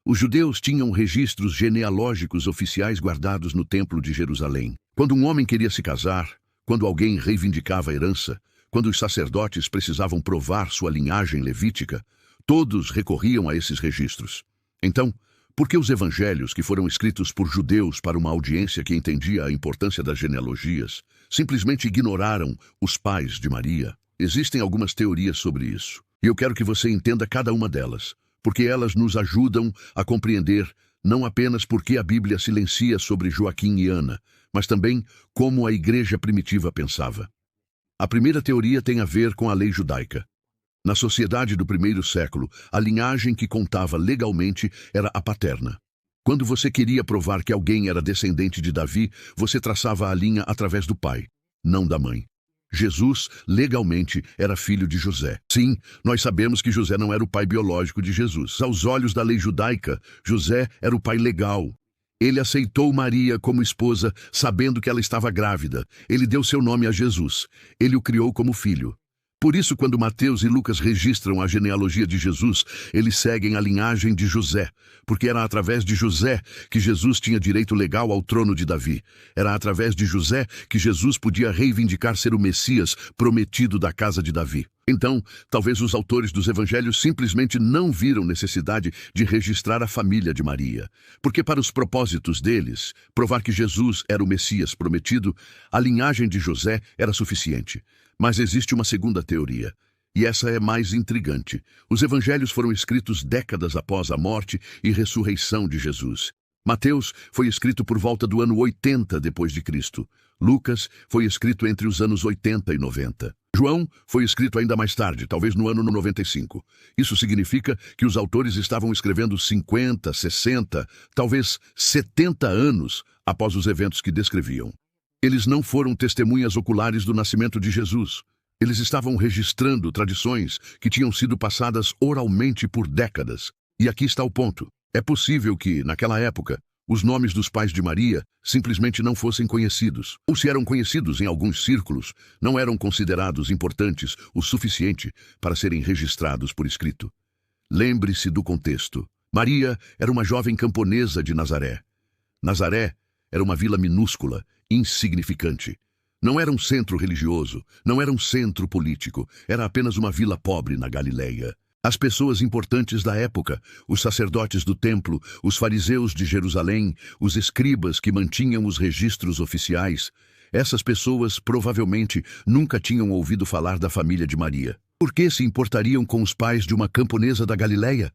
Os judeus tinham registros genealógicos oficiais guardados no Templo de Jerusalém. Quando um homem queria se casar, quando alguém reivindicava a herança, quando os sacerdotes precisavam provar sua linhagem levítica, todos recorriam a esses registros. Então, por que os evangelhos, que foram escritos por judeus para uma audiência que entendia a importância das genealogias, simplesmente ignoraram os pais de Maria? Existem algumas teorias sobre isso, e eu quero que você entenda cada uma delas, porque elas nos ajudam a compreender não apenas por que a Bíblia silencia sobre Joaquim e Ana, mas também como a igreja primitiva pensava. A primeira teoria tem a ver com a lei judaica. Na sociedade do primeiro século, a linhagem que contava legalmente era a paterna. Quando você queria provar que alguém era descendente de Davi, você traçava a linha através do pai, não da mãe. Jesus, legalmente, era filho de José. Sim, nós sabemos que José não era o pai biológico de Jesus. Aos olhos da lei judaica, José era o pai legal. Ele aceitou Maria como esposa, sabendo que ela estava grávida. Ele deu seu nome a Jesus. Ele o criou como filho. Por isso, quando Mateus e Lucas registram a genealogia de Jesus, eles seguem a linhagem de José, porque era através de José que Jesus tinha direito legal ao trono de Davi. Era através de José que Jesus podia reivindicar ser o Messias prometido da casa de Davi. Então, talvez os autores dos evangelhos simplesmente não viram necessidade de registrar a família de Maria, porque para os propósitos deles, provar que Jesus era o Messias prometido, a linhagem de José era suficiente. Mas existe uma segunda teoria, e essa é mais intrigante. Os evangelhos foram escritos décadas após a morte e ressurreição de Jesus. Mateus foi escrito por volta do ano 80 depois de Cristo. Lucas foi escrito entre os anos 80 e 90. João foi escrito ainda mais tarde, talvez no ano 95. Isso significa que os autores estavam escrevendo 50, 60, talvez 70 anos após os eventos que descreviam. Eles não foram testemunhas oculares do nascimento de Jesus. Eles estavam registrando tradições que tinham sido passadas oralmente por décadas. E aqui está o ponto. É possível que, naquela época, os nomes dos pais de Maria simplesmente não fossem conhecidos. Ou se eram conhecidos em alguns círculos, não eram considerados importantes o suficiente para serem registrados por escrito. Lembre-se do contexto. Maria era uma jovem camponesa de Nazaré. Nazaré era uma vila minúscula, insignificante. Não era um centro religioso, não era um centro político, era apenas uma vila pobre na Galileia. As pessoas importantes da época, os sacerdotes do templo, os fariseus de Jerusalém, os escribas que mantinham os registros oficiais, essas pessoas provavelmente nunca tinham ouvido falar da família de Maria. Por que se importariam com os pais de uma camponesa da Galileia?